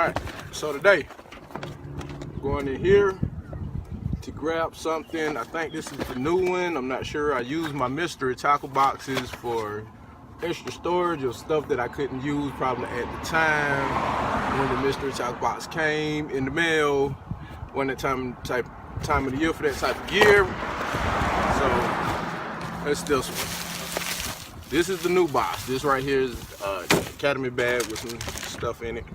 Alright, so today, going in here to grab something. I think this is the new one. I'm not sure. I used my mystery tackle boxes for extra storage of stuff that I couldn't use probably at the time when the mystery tackle box came in the mail. When the time of the year for that type of gear. So that's this one. This is the new box. This right here is Academy bag with some stuff in it.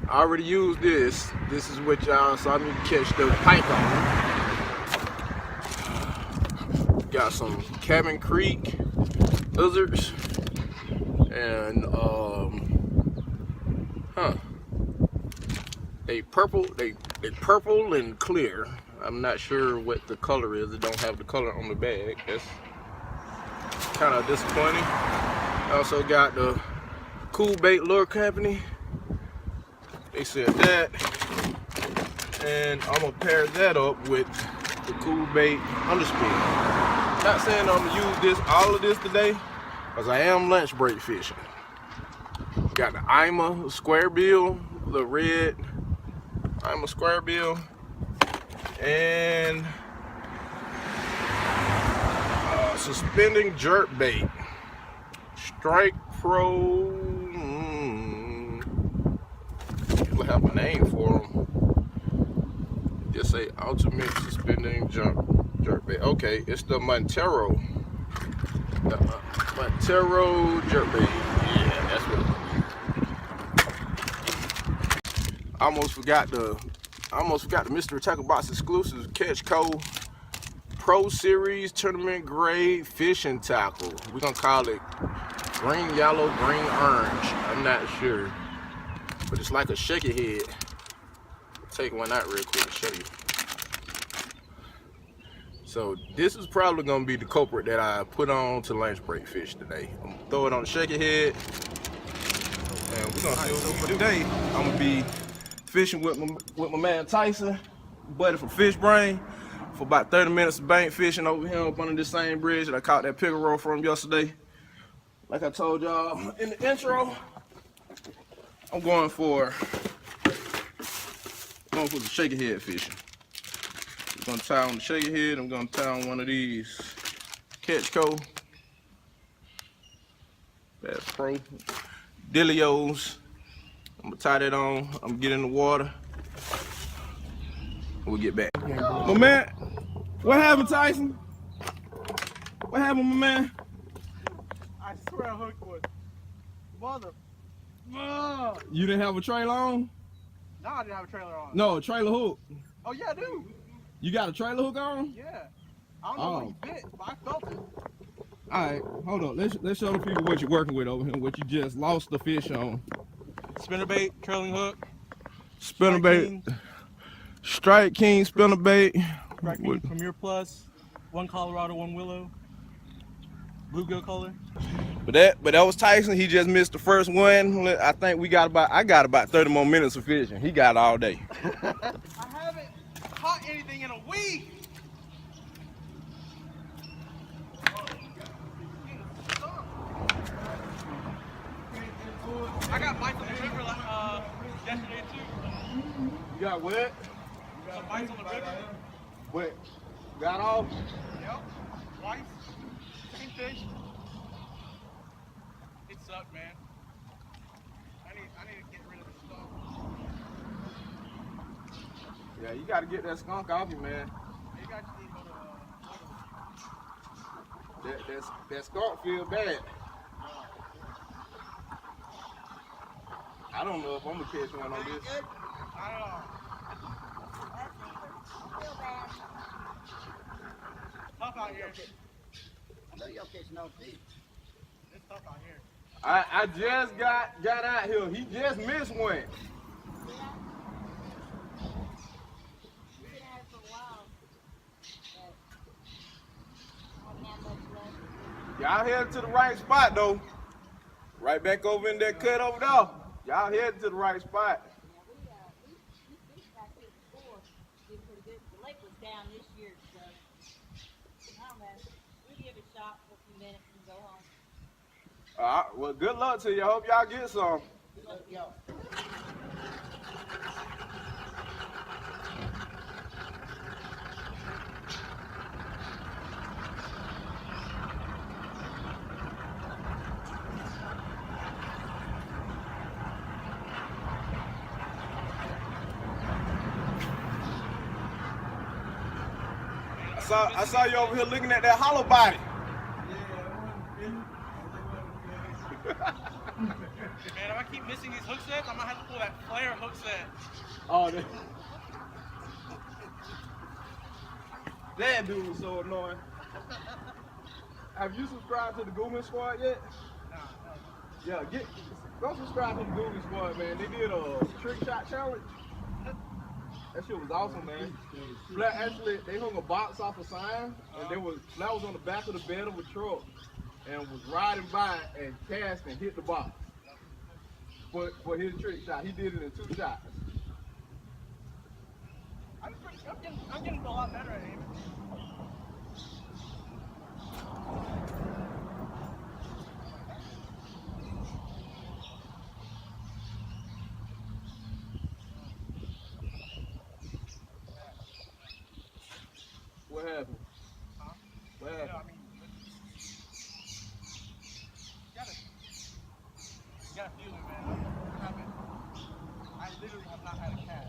I already used this. This is what y'all saw me catch the python. Got some Cabin Creek lizards and they purple and clear. I'm not sure what the color is. It don't have the color on the bag. That's kind of disappointing. I also got the Cool Bait Lure Company. They said that, and I'm gonna pair that up with the Cool Bait Underspin. Not saying I'm gonna use all of this today, because I am lunch break fishing. Got the Ima square bill, the red Ima square bill, and suspending jerk bait, Strike Pro. Have a name for them. Just say ultimate suspending jerk bait. Okay, it's the Montero. The Montero jerk bait. Yeah, that's what it is. I almost forgot the Mystery Tackle Box exclusive Catch Co Pro Series Tournament Grade Fishing Tackle. We're gonna call it green, yellow, green, orange. I'm not sure. But it's like a shaky head. Take one out real quick to show you. So this is probably gonna be the culprit that I put on to lunch break fish today. I'm gonna throw it on the shaky head, and we're gonna see what we do. Today I'm gonna be fishing with my man Taison, buddy from Fish Brain, for about 30 minutes of bank fishing over here up under this same bridge that I caught that pickerel from yesterday. Like I told y'all in the intro, I'm going for the shaky head fishing. I'm gonna tie on the shaky head. I'm gonna tie on one of these Catch Co Bass Pro Dilios. I'm gonna tie that on. I'm gonna get in the water. We'll get back. My man, what happened, Taison? What happened, my man? I swear I hooked one. Mother. You didn't have a trailer on? No, I didn't have a trailer on. No, a trailer hook. Oh yeah, I do. You got a trailer hook on? Yeah. I don't know what he bit, but I felt it. Alright, hold on. Let's show the people what you're working with over here, what you just lost the fish on. Spinnerbait, trailing hook. Spinnerbait. Strike King spinnerbait. Strike King Premier Plus. One Colorado, one Willow. Bluegill color. But that was Taison. He just missed the first one. I think I got about 30 more minutes of fishing. He got all day. I haven't caught anything in a week. I got bites on the river yesterday too. You got what? Some bites on the river. What? Got off? Yep. Twice. Same fish. It sucked, man. I need to get rid of this stuff. Yeah, you gotta get that skunk off you, man. You guys need to go to That skunk feel bad. I don't know if I'm gonna catch one on this. I don't know. Tough out here. I know y'all catching no fish. It's tough out here. I just got out here. He just missed one. Y'all headed to the right spot though. Right back over in that cut over there. Y'all headed to the right spot. We fished back here before. Did pretty good. The lake was down this year, so I don't know. We'll give it a shot for a few minutes and go home. All right, well, good luck to you. I hope y'all get some. Good luck, y'all. saw you over here looking at that hollow body. Man, if I keep missing these hook sets, I might have to pull that flare hook set. Oh, that dude was so annoying. Have you subscribed to the Gooman Squad yet? Nah, Yeah, go subscribe to the Gooman Squad, man. They did a trick shot challenge. That shit was awesome, man. Flat actually, they hung a box off a sign, and Flat was on the back of the bed of a truck and was riding by and cast and hit the box for his trick shot. He did it in 2 shots. I'm getting a lot better at aiming. What happened? Huh? What happened? Yeah, I mean, you gotta feel it, man. I literally have not had a cat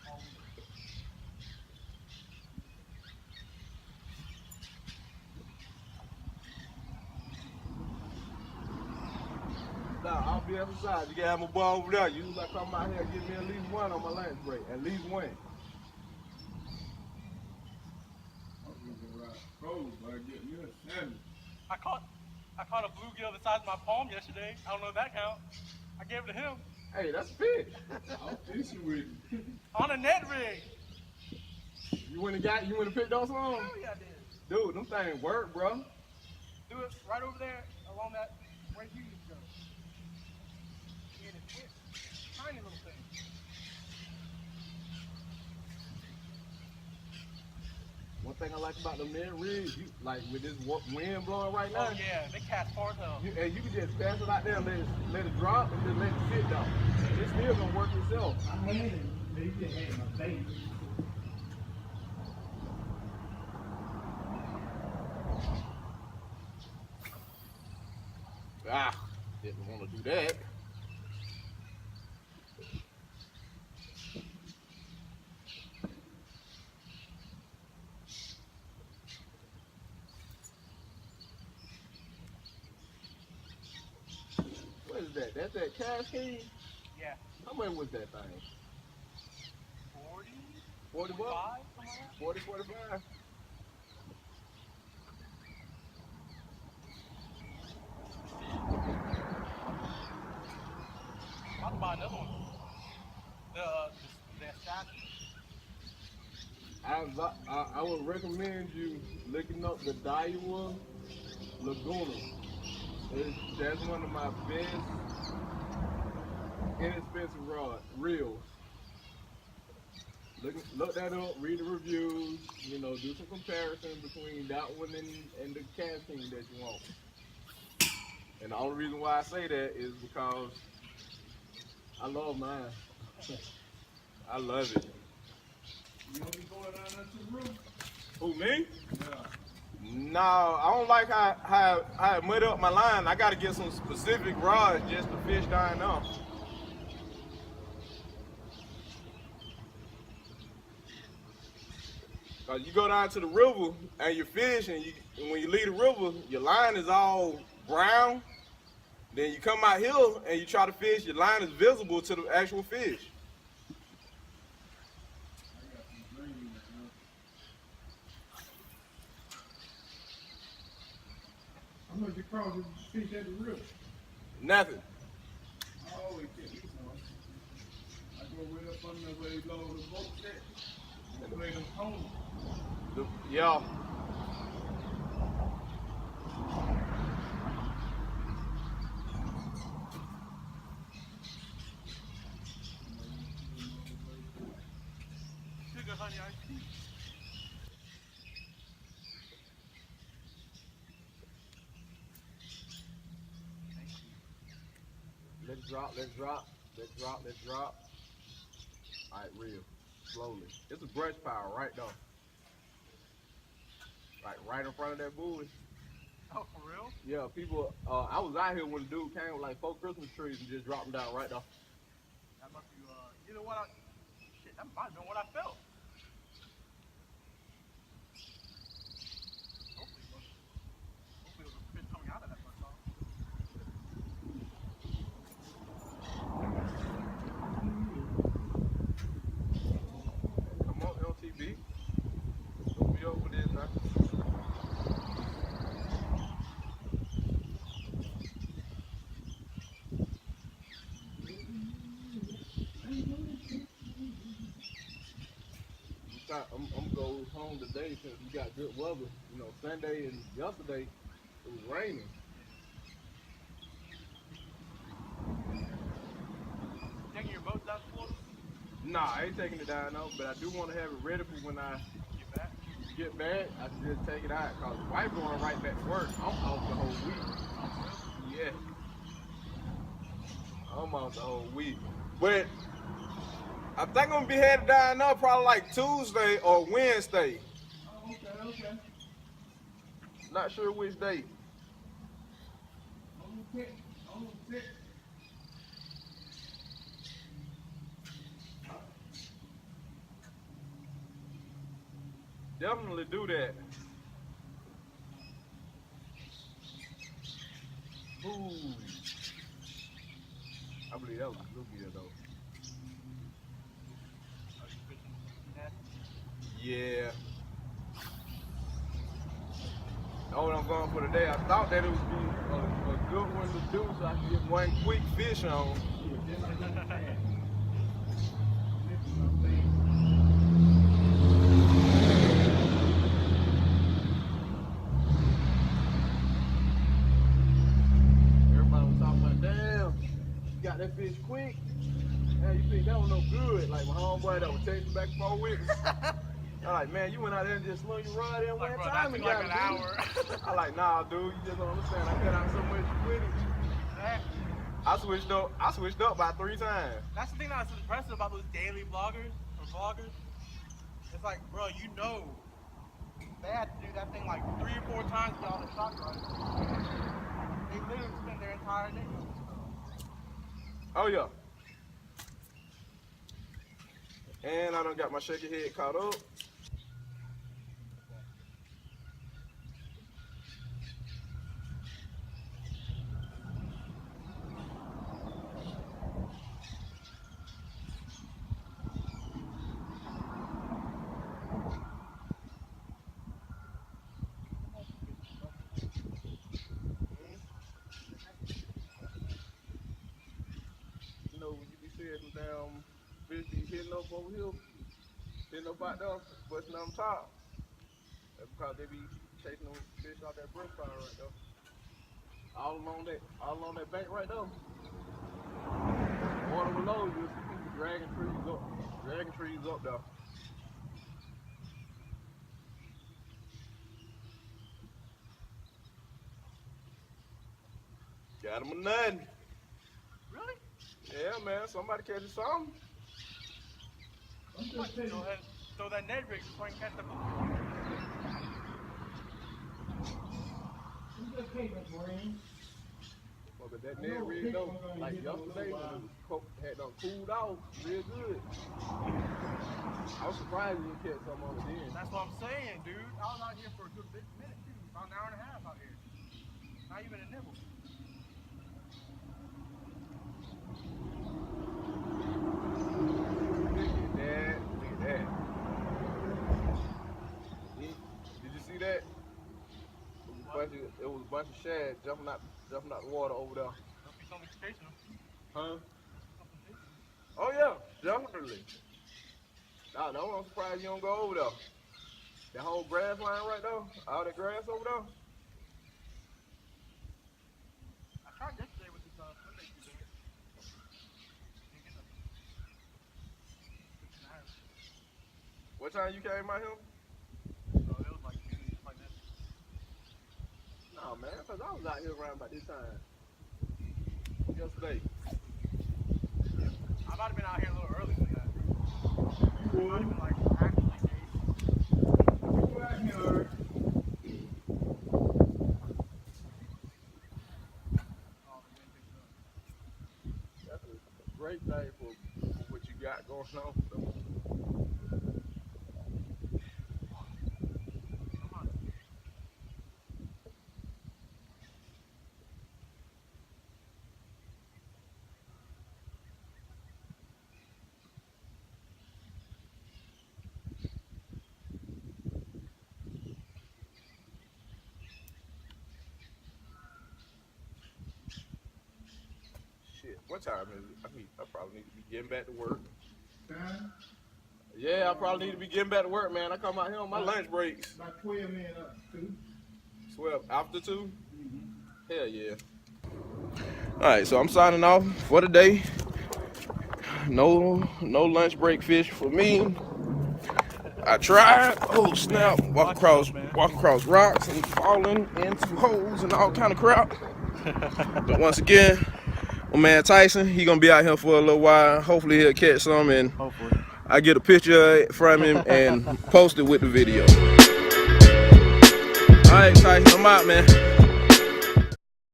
all week. Nah, I'll be emphasized. You gotta have my boy over there. You like come out here and give me at least one on my lunch break. At least one. I caught a bluegill the size of my palm yesterday. I don't know if that counts. I gave it to him. Hey, that's a fish. I'm fishing with you. On a net rig. You went and picked those Oh on? yeah, I did. Dude, them things work, bro. Do it right over there along that where you need to go. And it's tiny little thing. One thing I like about the men rigs, you like with this wind blowing right now. Oh yeah, they cast far as hell. You can just pass it out there and let it drop and just let it sit down. It's still gonna work itself. I had it. They just had my face. Didn't want to do that. What is that? That's that cascade? Yeah. How much was that thing? 40? 40 bucks? 45, something like that? 40, 45? I'm about to buy another one. The assassin. I would recommend you looking up the Daiwa Laguna. That's one of my best inexpensive reels. Look that up, read the reviews, do some comparison between that one and the casting that you want. And the only reason why I say that is because I love mine. I love it. You know me going down there to the room? Who, me? Yeah. No, I don't like how it mud up my line. I gotta get some specific rods just to fish down there. Cause you go down to the river and you fish, and when you leave the river, your line is all brown. Then you come out here and you try to fish, your line is visible to the actual fish. I got some green in there. How much it cost to fish at the river? Nothing. I always catch me some. I go way up under where they load the boat at. And play them home. Yeah. Sugar honey iced tea. Let's drop, let's drop, let's drop, let's drop. All right, reel, slowly. It's a brush pile right there. Like right in front of that buoy. Oh, for real? Yeah, people, I was out here when the dude came with like 4 Christmas trees and just dropped them down right there. That must be, you know what shit, that might have been what I felt. I'm gonna go home today since we got good weather. You know, Sunday and yesterday it was raining. Taking your boat down to Florida? Nah, I ain't taking it down though, but I do want to have it ready for when I Get back. get back. I can just take it out cause the wife going right back to work. I'm off the whole week. Yeah, I'm off the whole week. But I think I'm gonna be headed down there probably like Tuesday or Wednesday. Oh, okay. Not sure which day. On the tip. Definitely do that. Ooh. I believe that was a good deal though. Are you fishing nasty? Yeah. That's what I'm going for today. I thought that it would be a good one to do so I can get one quick fish on. Everybody was talking about, damn, you got that fish quick. Man, you think that was no good? Like my homeboy that was chasing back 4 weeks. I'm like, man, you went out there and just slung your rod in one Like, bro, time that and took like got an it, hour. dude. I like, nah, dude, you just don't understand. I cut out so much with it. Exactly. I switched up about 3 times. That's the thing that's impressive about those daily vloggers or vloggers. It's like, bro, you know, they had to do that thing like 3 or 4 times to get all the shots right. They literally spend their entire day doing this stuff. Oh yeah. And I done got my shaky head caught up. You know, when you be seeing them damn fish be hitting up over here, hitting up out there, busting on top. That's because they be chasing them fish out that brush fire right there. All along that bank right there. Water below, you'll see people dragging trees up there. Got them or nothing. Really? Yeah, man, somebody catching something. I'm Go just saying. ahead, throw that Ned rig before you can catch the boat. I'm just saying, friend. Well, but that Ned rig though, like yesterday when it was had done cooled off real good. I was surprised you didn't catch some on it then. That's what I'm saying, dude. I was out here for a good minute, too. About an hour and a half out here. Not even a nibble. Look at that. Did you see that? It was a bunch of shad jumping out the water over there. Must be something chasing them. Huh? Something chasing them. Oh yeah, definitely. Nah, no, I'm surprised you don't go over there. That whole grass line right there, all that grass over there. I tried yesterday with this Sunday too, dude. Didn't get nothing. Just an hour. What time you came out here? So it was like just like this. Nah, man, cause I was out here around about this time yesterday. I might have been out here a little earlier than that. It might have been like actually 8. Go out here. Oh, the wind picked up. That's a great thing for what you got going on. So. Come on. Shit, what time is it? I probably need to be getting back to work. Time. Yeah, I probably need to be getting back to work, man. I come out here on my lunch breaks. About 12 men up to. 12 after 2? Hell yeah. Alright, so I'm signing off for the day. No lunch break fish for me. I tried. Oh snap! Walk across rocks and falling into holes and all kind of crap. But once again, my man Taison, he gonna be out here for a little while. Hopefully he'll catch some and I get a picture from him and post it with the video. Alright, Taison, I'm out, man.